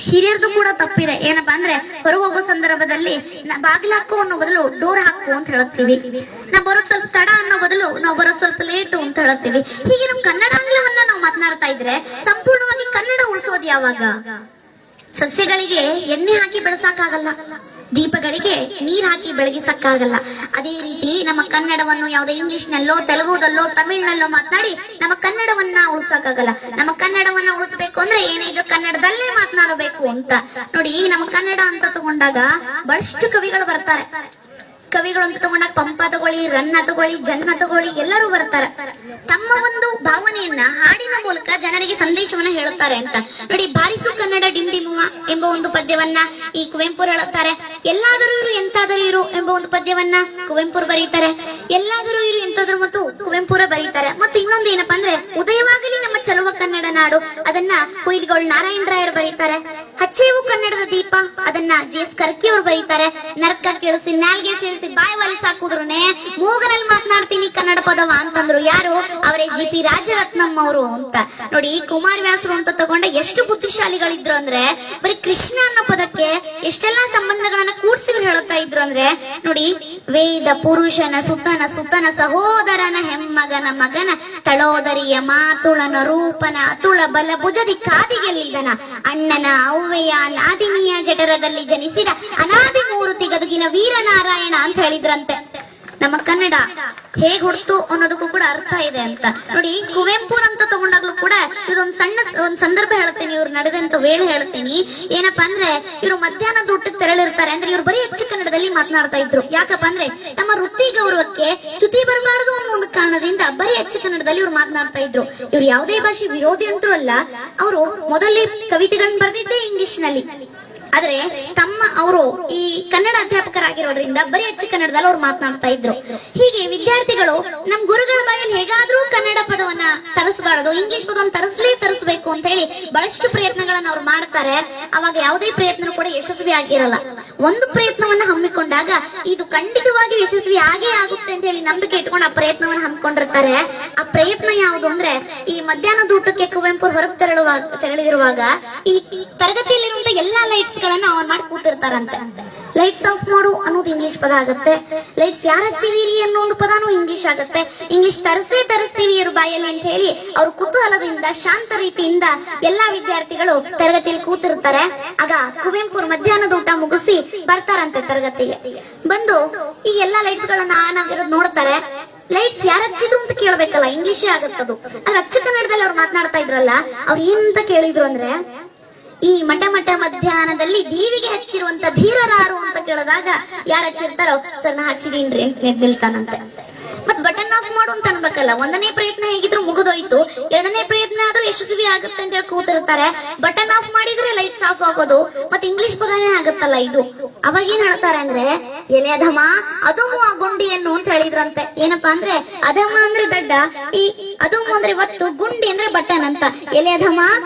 ಹಿರಿಯರದು ಕೂಡ ತಪ್ಪಿದೆ. ಏನಪ್ಪಾ ಅಂದ್ರೆ ಹೊರಗೆ ಹೋಗೋ ಸಂದರ್ಭದಲ್ಲಿ ಬಾಗಿಲು ಹಾಕು ಅನ್ನೋ ಬದಲು ಡೋರ್ ಹಾಕು ಅಂತ ಹೇಳುತ್ತೀವಿ. ನಾವು ಬರೋದ್ ಸ್ವಲ್ಪ ತಡ ಅನ್ನೋ ಬದಲು ನಾವು ಬರೋದ್ ಸ್ವಲ್ಪ ಲೇಟು ಅಂತ ಹೇಳುತ್ತೀವಿ. ಹೀಗೆ ನಮ್ ಕನ್ನಡಾಂಗ್ಲವನ್ನ ನಾವು ಮಾತನಾಡ್ತಾ ಇದ್ರೆ ಸಂಪೂರ್ಣವಾಗಿ ಕನ್ನಡ ಉಳಿಸೋದು ಯಾವಾಗ? ಸಸ್ಯಗಳಿಗೆ ಎಣ್ಣೆ ಹಾಕಿ ಬೆಳೆಸಕ್ಕಾಗಲ್ಲ, ದೀಪಗಳಿಗೆ ನೀರ್ ಹಾಕಿ ಬೆಳಗಿಸಕ್ಕಾಗಲ್ಲ. ಅದೇ ರೀತಿ ನಮ್ಮ ಕನ್ನಡವನ್ನು ಯಾವುದೇ ಇಂಗ್ಲಿಷ್ ನಲ್ಲೋ ತೆಲುಗುದಲ್ಲೋ ತಮಿಳ್ನಲ್ಲೋ ಮಾತನಾಡಿ ನಮ್ಮ ಕನ್ನಡವನ್ನ ಉಳಿಸಕ್ಕಾಗಲ್ಲ. ನಮ್ಮ ಕನ್ನಡವನ್ನ ಉಳಿಸ್ಬೇಕು ಅಂದ್ರೆ ಏನಿದ್ರು ಕನ್ನಡದಲ್ಲೇ ಮಾತನಾಡಬೇಕು ಅಂತ ನೋಡಿ. ನಮ್ಮ ಕನ್ನಡ ಅಂತ ತಗೊಂಡಾಗ ಬಹಳಷ್ಟು ಕವಿಗಳು ಬರ್ತಾರೆ. ಕವಿಗಳು ಅಂತ ತಗೊಂಡಾಗ ಪಂಪ ತಗೊಳ್ಳಿ, ರನ್ನ ತಗೊಳ್ಳಿ, ಜನ್ನ ತಗೊಳ್ಳಿ, ಎಲ್ಲರೂ ಬರ್ತಾರೆ. ತಮ್ಮ ಒಂದು ಭಾವನೆಯನ್ನ ಹಾಡಿನ ಮೂಲಕ ಜನರಿಗೆ ಸಂದೇಶವನ್ನ ಹೇಳುತ್ತಾರೆ ಅಂತ ನೋಡಿ. ಬಾರಿಸು ಕನ್ನಡ ಡಿಂಡಿಮುವ ಎಂಬ ಒಂದು ಪದ್ಯವನ್ನ ಈ ಕುವೆಂಪು ಹೇಳುತ್ತಾರೆ. ಎಲ್ಲಾದರೂ ಇರು ಎಂತಾದರೂ ಇರು ಎಂಬ ಒಂದು ಪದ್ಯವನ್ನ ಕುವೆಂಪು ಬರೀತಾರೆ. ಎಲ್ಲಾದರೂ ಇರು ಎಂತಾದರೂ ಮತ್ತು ಕುವೆಂಪುರ ಬರೀತಾರೆ. ಮತ್ತೆ ಇನ್ನೊಂದು ಏನಪ್ಪಾ ಅಂದ್ರೆ ಉದಯವಾಗಲಿ ನಮ್ಮ ಚಲುವ ಕನ್ನಡ ನಾಡು, ಅದನ್ನ ಕುಯಿಲ್ಗೋಳ್ ನಾರಾಯಣರಾಯರು ಬರೀತಾರೆ. ಹಚ್ಚೇವು ಕನ್ನಡದ ದೀಪ, ಅದನ್ನ ಜಿ.ಎಸ್. ಕರ್ಕಿ ಅವರು ಬರೀತಾರೆ. ನರ್ಕ ಕೇಳಿಸಿ ನಾಲ್ಗೆ ಸೇರಿಸಿ ಬಾಯಿ ವಾಲಿಸಿ ಹಾಕುದ್ರುನೆ ಮೂಗನಲ್ಲಿ ಮಾತನಾಡ್ತೀನಿ ಕನ್ನಡ ಪದವ ಅಂತಂದ್ರು. ಯಾರು? ಅವರೇ ಜಿ.ಪಿ. ರಾಜರತ್ನಂ ಅವರು ಅಂತ ನೋಡಿ. ಕುಮಾರವ್ಯಾಸರು ಅಂತ ತಗೊಂಡ ಎಷ್ಟು ಬುದ್ಧಿಶಾಲಿಗಳಿದ್ರು ಅಂದ್ರೆ ಬರೀ ಕೃಷ್ಣ ಅನ್ನೋ ಪದಕ್ಕೆ ಎಷ್ಟೆಲ್ಲಾ ಸಂಬಂಧಗಳನ್ನ ಕೂಡ್ಸಿ ಹೇಳುತ್ತಾ ಇದ್ರು ಅಂದ್ರೆ ನೋಡಿ. ವೇದ ಪುರುಷನ ಸುತನ ಸುತನ ಸಹೋದರನ ಹೆಮ್ಮಗನ ಮಗನ ತಳೋದರಿಯ ಮಾತುಳನ ರೂಪನ ಅತುಳ ಬಲ ಭುಜದಿ ಕಾದಿಗೆಲ್ಲಿದನ ಅಣ್ಣನ ಅವ್ವೆಯ ನಾದಿನಿಯ ಜಠರದಲ್ಲಿ ಜನಿಸಿದ ಅನಾದಿ ಮೂರುತಿ ಗದುಗಿನ ವೀರನಾರಾಯಣ ಅಂತ ಹೇಳಿದ್ರಂತೆ. ನಮ್ಮ ಕನ್ನಡ ಹೇಗ್ ಹುಡ್ತು ಅನ್ನೋದಕ್ಕೂ ಕೂಡ ಅರ್ಥ ಇದೆ ಅಂತ ನೋಡಿ. ಕುವೆಂಪು ಅಂತ ತಗೊಂಡಾಗ್ಲೂ ಕೂಡ ಇದೊಂದು ಒಂದ್ ಸಂದರ್ಭ ಹೇಳ್ತೀನಿ, ಇವ್ರು ನಡೆದಂತ ವೇಳೆ ಹೇಳ್ತೀನಿ. ಏನಪ್ಪಾ ಅಂದ್ರೆ ಇವ್ರು ಮಧ್ಯಾಹ್ನದ ಊಟಕ್ಕೆ ತೆರಳಿರ್ತಾರೆ. ಅಂದ್ರೆ ಇವ್ರು ಬರೀ ಹೆಚ್ಚು ಕನ್ನಡದಲ್ಲಿ ಮಾತನಾಡ್ತಾ ಇದ್ರು. ಯಾಕಪ್ಪ ಅಂದ್ರೆ ನಮ್ಮ ವೃತ್ತಿ ಗೌರವಕ್ಕೆ ಚ್ಯುತಿ ಬರಬಾರದು ಅನ್ನೋ ಒಂದು ಕಾರಣದಿಂದ ಬರೀ ಹೆಚ್ಚು ಕನ್ನಡದಲ್ಲಿ ಇವ್ರು ಮಾತನಾಡ್ತಾ ಇದ್ರು. ಇವ್ರು ಯಾವುದೇ ಭಾಷೆ ವಿರೋಧಿ ಅಂತೂ ಅಲ್ಲ. ಅವರು ಮೊದಲೇ ಕವಿತೆಗಳನ್ನ ಬರೆದಿದ್ದೇ ಇಂಗ್ಲಿಷ್ ನಲ್ಲಿ. ಆದ್ರೆ ಅವರು ಈ ಕನ್ನಡ ಅಧ್ಯಾಪಕರಾಗಿರೋದ್ರಿಂದ ಬರೀ ಹೆಚ್ಚು ಕನ್ನಡದಲ್ಲಿ ಅವ್ರು ಮಾತನಾಡ್ತಾ ಇದ್ರು. ಹೀಗೆ ವಿದ್ಯಾರ್ಥಿಗಳು ನಮ್ ಗುರುಗಳ ಬಾಯಲ್ಲಿ ಹೇಗಾದ್ರೂ ಕನ್ನಡ ಪದವನ್ನ ತರಿಸಬಾರದು, ಇಂಗ್ಲಿಷ್ ಪದವನ್ನು ತರಿಸಬೇಕು ಅಂತ ಹೇಳಿ ಬಹಳಷ್ಟು ಪ್ರಯತ್ನಗಳನ್ನ ಅವ್ರು ಮಾಡ್ತಾರೆ. ಅವಾಗ ಯಾವುದೇ ಪ್ರಯತ್ನ ಕೂಡ ಯಶಸ್ವಿ ಆಗಿರಲ್ಲ. ಒಂದು ಪ್ರಯತ್ನವನ್ನ ಹಮ್ಮಿಕೊಂಡಾಗ ಇದು ಖಂಡಿತವಾಗಿ ಯಶಸ್ವಿ ಆಗೇ ಆಗುತ್ತೆ ಅಂತ ಹೇಳಿ ನಂಬಿಕೆ ಇಟ್ಕೊಂಡು ಆ ಪ್ರಯತ್ನವನ್ನ ಹಮ್ಮಿಕೊಂಡಿರ್ತಾರೆ. ಆ ಪ್ರಯತ್ನ ಯಾವುದು ಅಂದ್ರೆ ಈ ಮಧ್ಯಾಹ್ನದ ಊಟಕ್ಕೆ ಕುವೆಂಪು ಹೊರಗೆ ತೆರಳಿರುವಾಗ ಈ ತರಗತಿಯಲ್ಲಿರುವಂತ ಎಲ್ಲಾ ಲೈಟ್ಸ್ ಗಳನ್ನ ಆನ್ ಮಾಡಿ ಕೂತಿರ್ತಾರಂತೆ. ಲೈಟ್ಸ್ ಆಫ್ ಮಾಡು ಅನ್ನೋದು ಇಂಗ್ಲಿಷ್ ಪದ ಆಗುತ್ತೆ. ಲೈಟ್ಸ್ ಯಾರು ಹಚ್ಚಿದೀರಿ ಅನ್ನೋ ಒಂದು ಪದಾನು ಇಂಗ್ಲಿಷ್ ಆಗುತ್ತೆ. ಇಂಗ್ಲಿಷ್ ತರಿಸ್ತೀವಿ ಇವ್ರ ಬಾಯಲ್ಲಿ ಅಂತ ಹೇಳಿ ಅವ್ರ ಕುತೂಹಲದಿಂದ ಶಾಂತ ರೀತಿಯಿಂದ ಎಲ್ಲಾ ವಿದ್ಯಾರ್ಥಿಗಳು ತರಗತಿಯಲ್ಲಿ ಕೂತಿರ್ತಾರೆ. ಆಗ ಕುವೆಂಪು ಮಧ್ಯಾಹ್ನದ ಊಟ ಮುಗಿಸಿ ಬರ್ತಾರಂತೆ ತರಗತಿಗೆ. ಬಂದು ಈ ಎಲ್ಲಾ ಲೈಟ್ಸ್ ಗಳನ್ನ ಆನ್ ಆಗಿರೋದು ನೋಡ್ತಾರೆ. ಲೈಟ್ಸ್ ಯಾರು ಹಚ್ಚಿದ್ರು ಅಂತ ಕೇಳ್ಬೇಕಲ್ಲ, ಇಂಗ್ಲಿಷೇ ಆಗತ್ತದು. ಅದ್ ಅಚ್ಚ ಕನ್ನಡದಲ್ಲಿ ಅವ್ರು ಮಾತನಾಡ್ತಾ ಇದ್ರಲ್ಲ, ಅವ್ರು ಏನಂತ ಕೇಳಿದ್ರು ಅಂದ್ರೆ ಈ ಮಠ ಮಧ್ಯಾಹ್ನದಲ್ಲಿ ದೇವಿಗೆ ಹಚ್ಚಿರುವಂತ ಧೀರರಾರು ಅಂತ ಕೇಳಿದಾಗ ಯಾರು ಹಚ್ಚಿರ್ತಾರೋ ಸರ್ ನಾ ಹಚ್ಚಿದೀನ್ರಿ ಅಂತ ನಿಲ್ತಾನಂತೆ. ಮತ್ ಬಟನ್ ಆಫ್ ಮಾಡು ಅಂತ ಅನ್ಬೇಕಲ್ಲ. ಒಂದನೇ ಪ್ರಯತ್ನ ಹೇಗಿದ್ರು ಮುಗಿದೋಯ್ತು, ಎರಡನೇ ಪ್ರಯತ್ನ ಆದ್ರೂ ಯಶಸ್ವಿ ಆಗುತ್ತೆ ಅಂತ ಹೇಳಿ ಕೂತಿರ್ತಾರೆ. ಬಟನ್ ಆಫ್ ಮಾಡಿದ್ರೆ ಲೈಟ್ಸ್ ಆಫ್ ಆಗೋದು, ಮತ್ತೆ ಇಂಗ್ಲಿಷ್ ಪದನೇ ಆಗುತ್ತಲ್ಲ ಇದು. ಅವಾಗ ಏನ್ ಹೇಳ್ತಾರೆ ಅಂದ್ರೆ ಎಲೆ ಅಧಮ ಅದುಮು ಆ ಗುಂಡಿಯನ್ನು ಅಂತ ಹೇಳಿದ್ರಂತೆ. ಏನಪ್ಪಾ ಅಂದ್ರೆ ಅಧಮ ಅಂದ್ರೆ ದಡ್ಡ, ಈ ಅದುಮು ಅಂದ್ರೆ ಒತ್ತು, ಗುಂಡಿ ಅಂದ್ರೆ ಬಟನ್ ಅಂತ. ಎಲೆ ಅಧಮ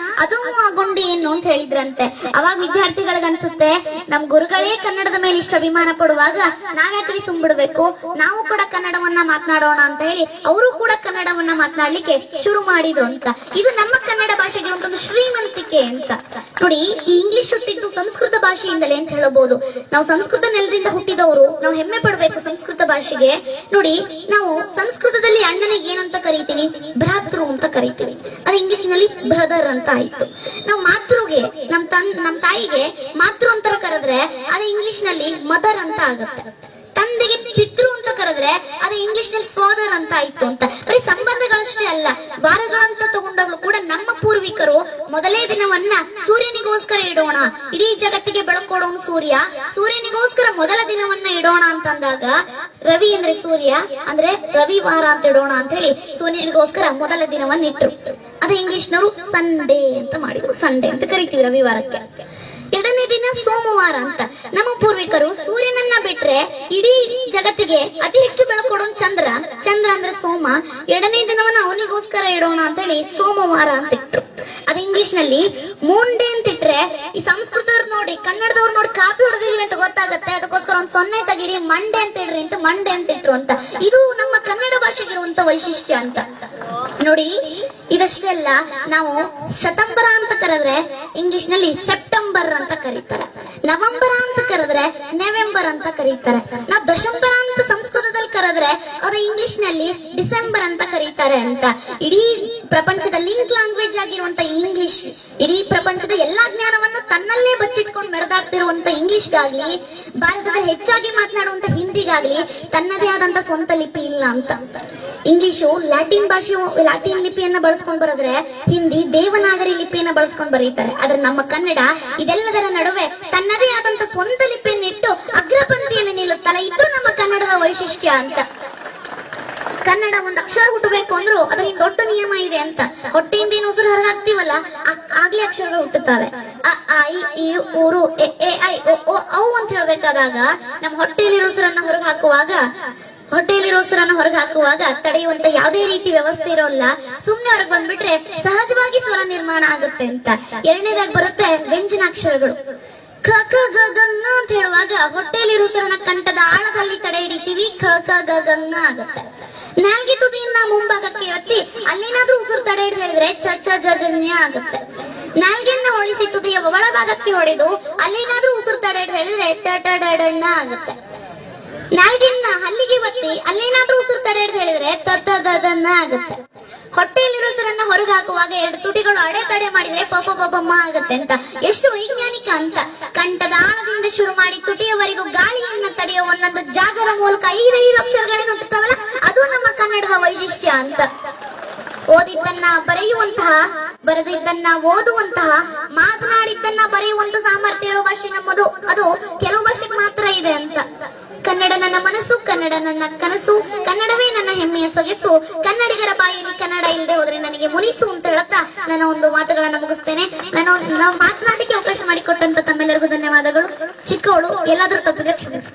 ಅದುಮು ಆ ಗುಂಡಿಯನ್ನು ಅಂತ ಹೇಳಿದ್ರಂತೆ. ಅವಾಗ ವಿದ್ಯಾರ್ಥಿಗಳಿಗೆ ಅನ್ಸುತ್ತೆ ನಮ್ ಗುರುಗಳೇ ಕನ್ನಡದ ಮೇಲೆ ಇಷ್ಟ ಅಭಿಮಾನ ಪಡುವಾಗ ನಾವ್ಯಾಕ್ರಿ ಸುಮ್ಬಿಡ್ಬೇಕು, ನಾವು ಕೂಡ ಕನ್ನಡವನ್ನ ಮಾತನಾಡೋಣ ಅಂತ ಹೇಳಿ ಅವರು ಕೂಡ ಕನ್ನಡವನ್ನ ಮಾತನಾಡ್ಲಿಕ್ಕೆ ಶುರು ಮಾಡಿದ್ರು ಅಂತ. ಇದು ನಮ್ಮ ಕನ್ನಡ ಭಾಷೆಗೆ ಒಂದು ಶ್ರೀಮಂತಿಕೆ ಅಂತ ನೋಡಿ. ಈ ಇಂಗ್ಲಿಷ್ ಹುಟ್ಟಿದ್ದು ಸಂಸ್ಕೃತ ಭಾಷೆಯಿಂದಲೇ ಅಂತ ಹೇಳಬಹುದು. ನಾವು ಸಂಸ್ಕೃತ ನೆಲದಿಂದ ಹುಟ್ಟಿದವರು, ನಾವು ಹೆಮ್ಮೆ ಪಡಬೇಕು ಸಂಸ್ಕೃತ ಭಾಷೆಗೆ. ನೋಡಿ, ನಾವು ಸಂಸ್ಕೃತದಲ್ಲಿ ಅಣ್ಣನಿಗೆ ಏನಂತ ಕರಿತೀವಿ? ಭ್ರಾತೃ ಅಂತ ಕರಿತೀವಿ. ಅದು ಇಂಗ್ಲಿಷ್ ನಲ್ಲಿ ಬ್ರದರ್ ಅಂತ ಆಯ್ತು. ನಾವು ಮಾತೃಗೆ ನಮ್ ತಾಯಿಗೆ ಮಾತೃ ಅಂತ ಕರೆದ್ರೆ ಅದು ಇಂಗ್ಲಿಷ್ ನಲ್ಲಿ ಮದರ್ ಅಂತ ಆಗುತ್ತೆ. ತಂದೆಗೆ ಪಿತೃ ಅಂತ ಕರೆದ್ರೆ ಅದು ಇಂಗ್ಲಿಷ್ ನಲ್ಲಿ ಫಾದರ್ ಅಂತ ಆಯ್ತು ಅಂತ. ಬರೀ ಸಂಬಂಧಗಳಷ್ಟೇ ಅಲ್ಲ, ವಾರಗಳಂತ ತಗೊಂಡಾಗ್ಲೂ ಕೂಡ ನಮ್ಮ ಪೂರ್ವಿಕರು ಮೊದಲೇ ದಿನವನ್ನ ಸೂರ್ಯನಿಗೋಸ್ಕರ ಇಡೋಣ, ಇಡೀ ಜಗತ್ತಿಗೆ ಬೆಳಕೊಡೋನು ಸೂರ್ಯ, ಸೂರ್ಯನಿಗೋಸ್ಕರ ಮೊದಲ ದಿನವನ್ನ ಇಡೋಣ ಅಂತಂದಾಗ ರವಿ ಅಂದ್ರೆ ಸೂರ್ಯ ಅಂದ್ರೆ ರವಿವಾರ ಅಂತ ಇಡೋಣ ಅಂತ ಹೇಳಿ ಸೂರ್ಯನಿಗೋಸ್ಕರ ಮೊದಲ ದಿನವನ್ನ ಇಟ್ರು. ಅದೇ ಇಂಗ್ಲಿಷ್ ನವರು ಸಂಡೇ ಅಂತ ಮಾಡಿದ್ರು. ಸಂಡೇ ಅಂತ ಕರಿತೀವಿ ರವಿವಾರಕ್ಕೆ. ಎರಡನೇ ದಿನ ಸೋಮವಾರ ಅಂತ. ನಮ್ಮ ಪೂರ್ವಿಕರು ಸೂರ್ಯನನ್ನ ಬಿಟ್ರೆ ಇಡೀ ಜಗತ್ತಿಗೆ ಅತಿ ಹೆಚ್ಚು ಬೆಳಕೊಡೋನು ಚಂದ್ರ, ಚಂದ್ರ ಅಂದ್ರೆ ಸೋಮ. ಎರಡನೇ ದಿನವನ್ನ ಅವನಿಗೋಸ್ಕರ ಇಡೋಣ ಅಂತ ಹೇಳಿ ಸೋಮವಾರ ಅಂತ ಇಟ್ರು. ಅದು ಇಂಗ್ಲಿಷ್ ನಲ್ಲಿ ಮೂನ್ ಡೇ ಅಂತ ಇಟ್ರೆ ಈ ಸಂಸ್ಕೃತವ್ರು ನೋಡಿ ಕನ್ನಡದವ್ರು ನೋಡಿ ಕಾಪಿ ಹೊಡೆದಿದೀವಿ ಅಂತ ಗೊತ್ತಾಗತ್ತೆ. ಅದಕ್ಕೋಸ್ಕರ ಒಂದ್ 0 ತೆಗೀರಿ, ಮಂಡೇ ಅಂತ ಇಡ್ರಿ ಅಂತ ಮಂಡೇ ಅಂತ ಇಟ್ರು ಅಂತ. ಇದು ನಮ್ಮ ಕನ್ನಡ ಭಾಷೆಗಿರುವಂತ ವೈಶಿಷ್ಟ್ಯ ಅಂತ ನೋಡಿ. ಇದಷ್ಟೇ ಅಲ್ಲ, ನಾವು ಶತಂಬರ ಅಂತ ಕರೆದ್ರೆ ಇಂಗ್ಲಿಷ್ ನಲ್ಲಿ ಸೆಪ್ಟೆಂಬರ್ ನವೆಂಬರ್ ಅಂತ ಕರೀತಾರೆ. ನವೆಂಬರ ಅಂತ ಕರೆದ್ರೆ ನವೆಂಬರ್ ಅಂತ ಕರೀತಾರೆ. ನಾವು ದಶಂಬರ ಅಂತ ಸಂಸ್ಕೃತದಲ್ಲಿ ಕರೆದ್ರೆ ಅದು ಇಂಗ್ಲಿಷ್ ನಲ್ಲಿ ಡಿಸೆಂಬರ್ ಅಂತ ಕರೀತಾರೆ ಅಂತ. ಇಡೀ ಪ್ರಪಂಚದ ಲಿಂಕ್ ಲ್ಯಾಂಗ್ವೇಜ್ ಆಗಿರುವಂತ ಇಂಗ್ಲಿಷ್, ಇಡೀ ಪ್ರಪಂಚದ ಎಲ್ಲಾ ಜ್ಞಾನವನ್ನು ತನ್ನಲ್ಲೇ ಬಚ್ಚಿಟ್ಕೊಂಡು ಮೆರೆದಾಡ್ತಿರುವಂತ ಇಂಗ್ಲಿಷ್ಗಾಗ್ಲಿ, ಭಾರತದ ಹೆಚ್ಚಾಗಿ ಮಾತನಾಡುವಂತ ಹಿಂದಿಗಾಗ್ಲಿ ತನ್ನದೇ ಆದಂತ ಸ್ವಂತ ಲಿಪಿ ಇಲ್ಲ ಅಂತ. ಇಂಗ್ಲಿಷು ಲ್ಯಾಟಿನ್ ಲಿಪಿಯನ್ನ ಬಳಸ್ಕೊಂಡು ಬರೆದ್ರೆ, ಹಿಂದಿ ದೇವನಾಗರಿ ಲಿಪಿಯನ್ನ ಬಳಸ್ಕೊಂಡು ಬರೀತಾರೆ. ಆದ್ರೆ ನಮ್ಮ ಕನ್ನಡ ಇದೆಲ್ಲದರ ನಡುವೆ ತನ್ನದೇ ಆದಂತ ಸ್ವಂತ ಲಿಪಿಯನ್ನಿಟ್ಟು ಅಗ್ರಪಂಕ್ತಿಯಲ್ಲಿ ನಿಲ್ಲುತ್ತಲ್ಲ, ಇದು ನಮ್ಮ ಕನ್ನಡದ ವೈಶಿಷ್ಟ್ಯ ಅಂತ. ಕನ್ನಡ ಒಂದು ಅಕ್ಷರ ಹುಟ್ಟಬೇಕು ಅಂದ್ರೂ ಅದರಿಂದ ದೊಡ್ಡ ನಿಯಮ ಇದೆ ಅಂತ. ಹೊಟ್ಟೆಯಿಂದ ಏನು ಉಸಿರು ಹೊರಗಾಗ್ತೀವಲ್ಲ ಆಗ್ಲೇ ಅಕ್ಷರಗಳು ಹುಟ್ಟುತ್ತವೆ. ಅ ಆ ಇ ಈ ಊರು ಎ ಎ ಐ ಒ ಓ ಔ ಅಂತ ಹೇಳ್ಬೇಕಾದಾಗ ನಮ್ಮ ಹೊಟ್ಟೆಯಲ್ಲಿರೋ ಉಸಿರನ್ನ ಹೊರಗೆ ಹಾಕುವಾಗ ತಡೆಯುವಂತ ಯಾವುದೇ ರೀತಿ ವ್ಯವಸ್ಥೆ ಇರೋಲ್ಲ. ಸುಮ್ನೆ ಹೊರಗೆ ಬಂದ್ಬಿಟ್ರೆ ಸಹಜವಾಗಿ ಸ್ವರ ನಿರ್ಮಾಣ ಆಗುತ್ತೆ ಅಂತ. ಎರಡನೇದಾಗಿ ಬರುತ್ತೆ ವ್ಯಂಜನಾಕ್ಷರಗಳು. ಕ ಕ ಗ ಗ ಂಗ ಅಂತ ಹೇಳುವಾಗ ಹೊಟ್ಟೆಯಲ್ಲಿರೋ ಉಸಿರನ್ನ ಕಂಠದ ಆಳದಲ್ಲಿ ತಡೆ ಹಿಡಿತೀವಿ, ಕ ಕ ಗ ಗ ಂಗ ಆಗುತ್ತೆ. ನಾಲ್ಗೆ ತುದಿಯನ್ನ ಮುಂಭಾಗಕ್ಕೆ ಎತ್ತಿ ಅಲ್ಲೇನಾದ್ರೂ ಉಸಿರು ತಡೆ ಹಿಡಿದು ಹೇಳಿದ್ರೆ ಚ ಚ ಜ ಜನ್ಯ ಆಗುತ್ತೆ. ನಾಲ್ಗೆಯನ್ನ ಹೊಳಿಸಿ ತುದಿಯ ಒಳಭಾಗಕ್ಕೆ ಹೊಡೆದು ಅಲ್ಲೇನಾದ್ರೂ ಉಸಿರು ತಡೆ ಹಿಡಿದು ಹೇಳಿದ್ರೆ ಟ ಟ ಡ ಡ ಣ ಆಗುತ್ತೆ. ನಾಲ್ಗೆನ್ನ ಹಲ್ಲಿಗೆ ಒತ್ತಿ ಅಲ್ಲೇನಾದ್ರೂ ಉಸಿರು ತಡೆ ಹಿಡಿದು ಹೇಳಿದ್ರೆ ತ ತ ದ ದ ನ ಆಗುತ್ತೆ. ಹೊಟ್ಟೆಯಲ್ಲಿರೋ ಉಸಿರನ್ನ ಹೊರಗೆ ಹಾಕುವಾಗ ಎರಡು ತುಟಿಗಳು ಅಡೆತಡೆ ಮಾಡಿದ್ರೆ ಪ ಪ ಪ ಪ ಮ ಆಗುತ್ತೆ ಅಂತ. ಎಷ್ಟು ವೈಜ್ಞಾನಿಕ ಅಂತ. ಕಂಠದ ಆಳದಿಂದ ಶುರು ಮಾಡಿ ತುಟಿಯವರೆಗೂ ಗಾಳಿಯನ್ನ ತಡೆಯೋ ಒಂದೊಂದು ಜಾಗದ ಮೂಲಕ 5 ಅಕ್ಷರಗಳೇನು ಹುಟ್ಟುತ್ತಾವಲ್ಲ, ಅದು ನಮ್ಮ ಕನ್ನಡದ ವೈಶಿಷ್ಟ್ಯ ಅಂತ. ಓದಿದ್ದನ್ನ ಬರೆಯುವಂತಹ, ಬರೆದಿದ್ದನ್ನ ಓದುವಂತಹ, ಮಾತನಾಡಿದ್ದನ್ನ ಬರೆಯುವಂತ ಸಾಮರ್ಥ್ಯ ಇರೋ ಭಾಷೆ ನಮ್ಮದು. ಅದು ಕೆಲವು ಭಾಷೆಗೆ ಮಾತ್ರ ಇದೆ ಅಂತ. ಕನ್ನಡ ನನ್ನ ಮನಸ್ಸು, ಕನ್ನಡ ನನ್ನ ಕನಸು, ಕನ್ನಡವೇ ನನ್ನ ಹೆಮ್ಮೆಯ ಸೊಗಸು, ಕನ್ನಡಿಗರ ಬಾಯಲ್ಲಿ ಕನ್ನಡ ಇಲ್ಲದೆ ಹೋದ್ರೆ ನನಗೆ ಮುನಿಸು ಅಂತ ಹೇಳುತ್ತಾ ನನ್ನ ಒಂದು ಮಾತುಗಳನ್ನ ಮುಗಿಸ್ತೇನೆ. ನಾವು ಮಾತನಾಡಲಿಕ್ಕೆ ಅವಕಾಶ ಮಾಡಿಕೊಟ್ಟಂತ ತಮ್ಮೆಲ್ಲರಿಗೂ ಧನ್ಯವಾದಗಳು. ಚಿಕ್ಕವಳು ಎಲ್ಲಾದ್ರೂ ತಪ್ಪಿದ್ರೆ ಕ್ಷಮಿಸಿ.